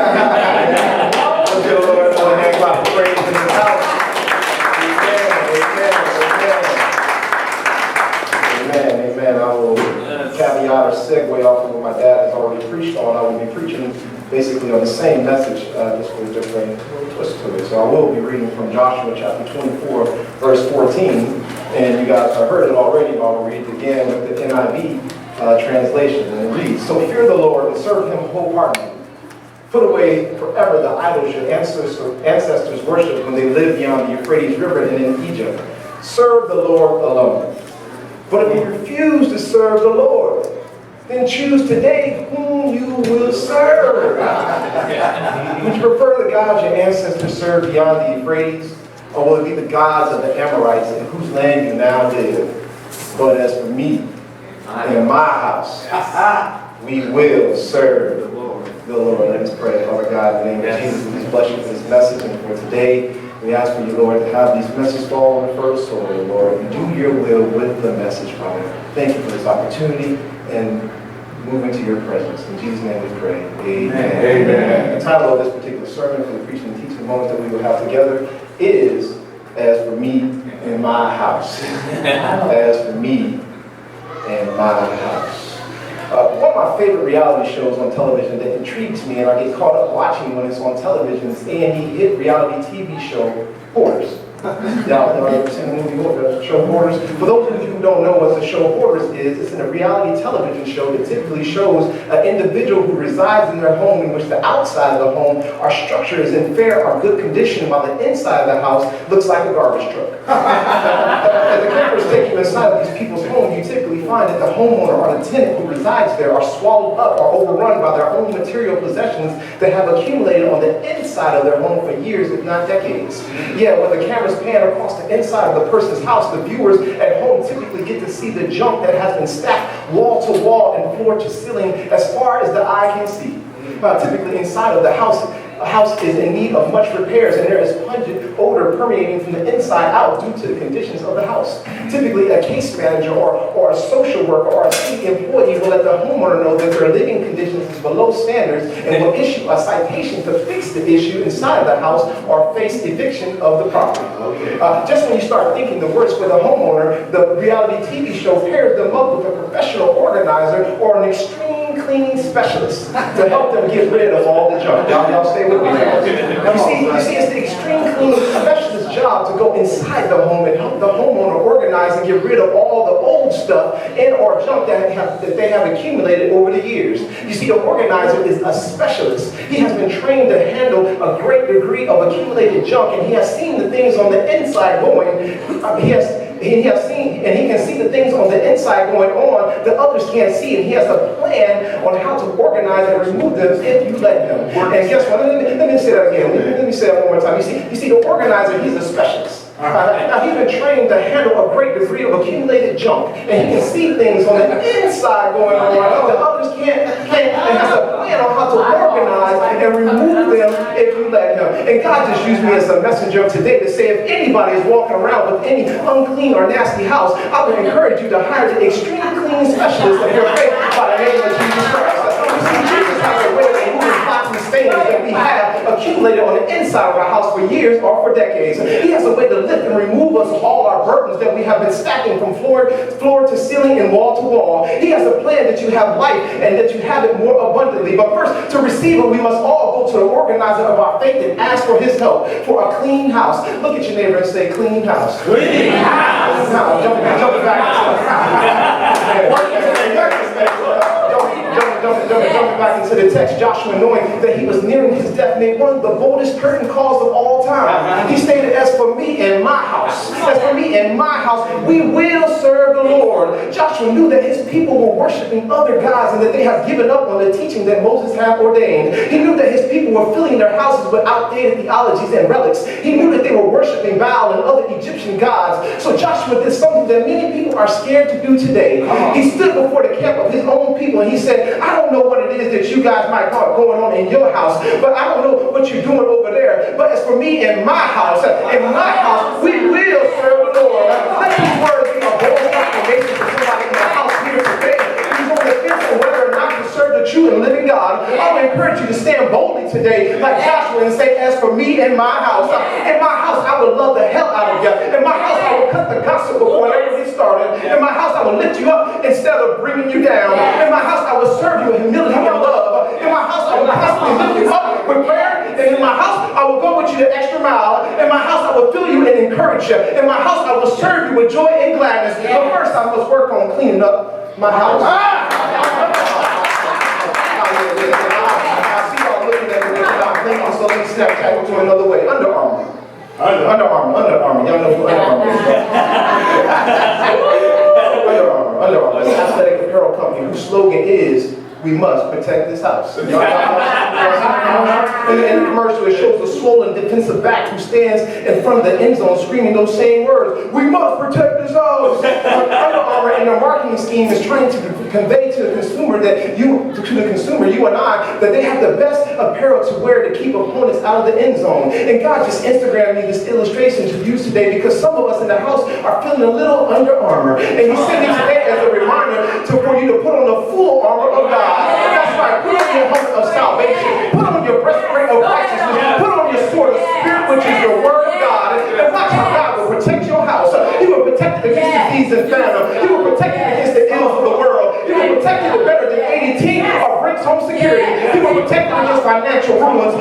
Let's give the Lord another hand clap of praise in this house. Amen. I will caveat or segue off of what my dad has already preached on. I will be preaching basically on the same message, just with a different twist to it. So I will be reading from Joshua chapter 24, verse 14. And you guys have heard it already, but I'll read it again with the NIV translation. And it reads, "So fear the Lord and serve him wholeheartedly. Put away forever the idols your ancestors worshipped when they lived beyond the Euphrates River and in Egypt. Serve the Lord alone. But if you refuse to serve the Lord, then choose today whom you will serve. Would you prefer the gods your ancestors served beyond the Euphrates, or will it be the gods of the Amorites in whose land you now live? But as for me and my house, we will serve the Lord." Let us pray. Father God, in the name of Jesus, we just bless you for this message and for today. We ask for you, Lord, to have these messages fall on the first soil, Lord. You do your will with the message, Father. Thank you for this opportunity and move into your presence. In Jesus' name we pray. Amen. Amen. The title of this particular sermon for the preaching and teaching moment that we will have together is "As for me and my house." As for me and my house. One of my favorite reality shows on television that intrigues me and I get caught up watching when it's on television is A&E hit reality TV show Hoarders. Y'all ever seen the movie Hoarders? Show Hoarders? For those of you who don't know what the show Hoarders is, it's a reality television show that typically shows an individual who resides in their home in which the outside of the home are structured is in fair or good condition while the inside of the house looks like a garbage truck. As the cameras take you inside of these people's homes, you typically find that the homeowner or the tenant who resides there are swallowed up or overrun by their own material possessions that have accumulated on the inside of their home for years, if not decades. Yeah, when the cameras pan across the inside of the person's house, the viewers at home typically get to see the junk that has been stacked wall to wall and floor to ceiling as far as the eye can see. Typically inside of the house, a house is in need of much repairs and there is pungent odor permeating from the inside out due to the conditions of the house. Typically a case manager or a social worker or a city employee will let the homeowner know that their living conditions is below standards and will issue a citation to fix the issue inside of the house or face eviction of the property. Just when you start thinking the worst for the homeowner, the reality TV show pairs them up with a professional organizer or an extreme cleaning specialist to help them get rid of all the junk. Y'all stay with me. You see, it's the extreme cleaning specialist's job to go inside the home and help the homeowner organize and get rid of all the old stuff and or junk that they have accumulated over the years. You see, the organizer is a specialist. He has been trained to handle a great degree of accumulated junk, and he has seen the things on the inside going. He can see the things on the inside going on that others can't see, and he has a plan on how to organize and remove them if you let him. And guess what? Let me say that again. Let me say that one more time. You see, the organizer, he's a specialist. Now he's been trained to handle a great degree of accumulated junk, and he can see things on the inside going on that others can't, and has a plan on how to organize and remove them if you let him. And God just used me as a messenger of today to say if anybody is walking around with any unclean or nasty house, I would encourage you to hire the extreme cleaning specialist of your faith by the name of Jesus Christ. You see, Jesus has a way of removing pots and stains that we have accumulated on the inside of our house for years or for decades. He has a way to lift and remove us of all our burdens that we have been stacking from floor to ceiling and wall to wall. He has a plan that you have life and that you have it more abundantly. But first, to receive it, we must all go to the organizer of our faith and ask for his help for a clean house. Look at your neighbor and say, clean house. Clean house. Now, jumping back jumping back into the text, Joshua, knowing that he was nearing his death, made one of the boldest curtain calls of all time. He stated, as for me and my house, we will serve the Lord. Joshua knew that his people were worshiping other gods and that they have given up on the teaching that Moses had ordained. He knew that his people were filling their houses with outdated theologies and relics. He knew that they were worshiping Baal and other Egyptian gods. So Joshua did something that many people are scared to do today. He stood before the camp of his own people and he said, I don't know what it is that you guys might call going on in your house, but I don't know what you're doing over there. But as for me and my house, we will serve the Lord. Let these words be a bold proclamation for somebody in the house here today who's on the fence on whether or not to serve the true and living God. I would encourage you to stand boldly today you. In my house, I will serve you with joy and gladness. But first, I must work on cleaning up my house. I see y'all looking at me and I'm thinking, so let me snap tackle to another way. Under Armour. Under Armour. Y'all know who Under Armour is. Under Armour. It's an athletic apparel company whose slogan is, "We must protect this house." In the commercial, it shows the swollen defensive back who stands in front of the end zone screaming those same words, "We must protect this house." Under Armour in their marketing scheme is trying to convey to the consumer you and I, that they have the best apparel to wear to keep opponents out of the end zone. And God just Instagrammed me this illustration to use today because some of us in the house are feeling a little Under Armour. And He sent me today as a reminder for you to put on the full armor of God. That's right. Put on your helmet of salvation. Put on your breastplate of righteousness. Put on your sword of spirit, which is your word of God. And watch how God will protect your house. He will protect it against disease and famine. He will protect it against the ills of the world. He will protect it better than ADT or Brink's Home Security. He will protect it against financial ruins.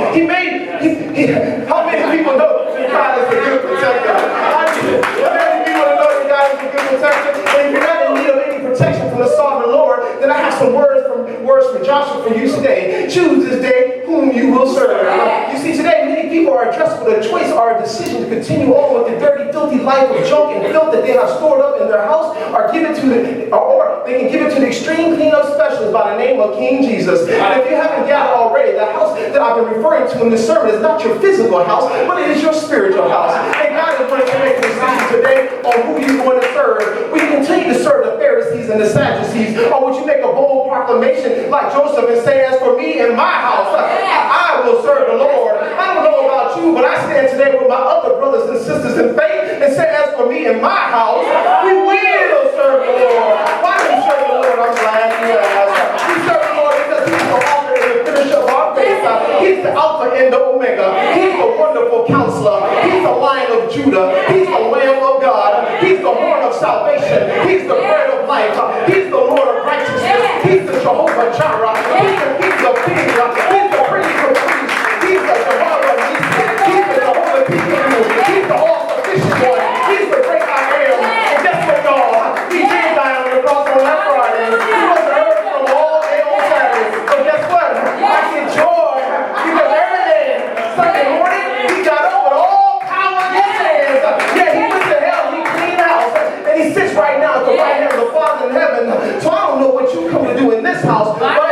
How many people know that God is a good protector? How many people know that God is a good protector? And if you're not in need of any protection from the sovereign Lord, then I have some words from Joshua for you today. Choose this day whom you will serve. You see, today many people are addressed with a choice or a decision to continue on with the dirty, filthy life of junk and filth that they have stored up in their house, or they can give it to the extreme cleanup specialist by the name of King Jesus. And if you haven't gathered already, the house that I've been referring to in this sermon is not your physical house, but it is your spiritual house. And God is going to make a decision today on who you're going to serve. Will you continue to serve the Pharisees and the Sadducees, or would you make a bold proclamation like Joseph and say, "As for me and my house, I will serve the Lord"? I don't know about you, but I stand today with my other brothers and sisters in faith and say, "As for me and my house, we will serve the Lord." Why do we serve the Lord? I'm glad you asked. We serve the Lord because He's the author and the finisher of our faith. He's the Alpha and the Omega. He's the wonderful counselor. He's the Lion of Judah. He's the Lamb of God. He's the horn of salvation. He's the bread of life. He's the Lord of righteousness. He's the Jehovah Jireh. He's the King of kings. He's the Prince of priests. He's the Jehovah Nissi. He's the Jehovah Tiskanu. He's the all-sufficient one. He's the great I am. And guess what, y'all? He did die on the cross on that Friday. He wasn't heard from all day on Saturday. But guess what? I get joy because every day, Sunday morning, He got up with all power in His hands. Yeah, He went to hell. He cleaned house. And He sits right now at the right hand of the Father in heaven. So I don't know what you come to do in this house, but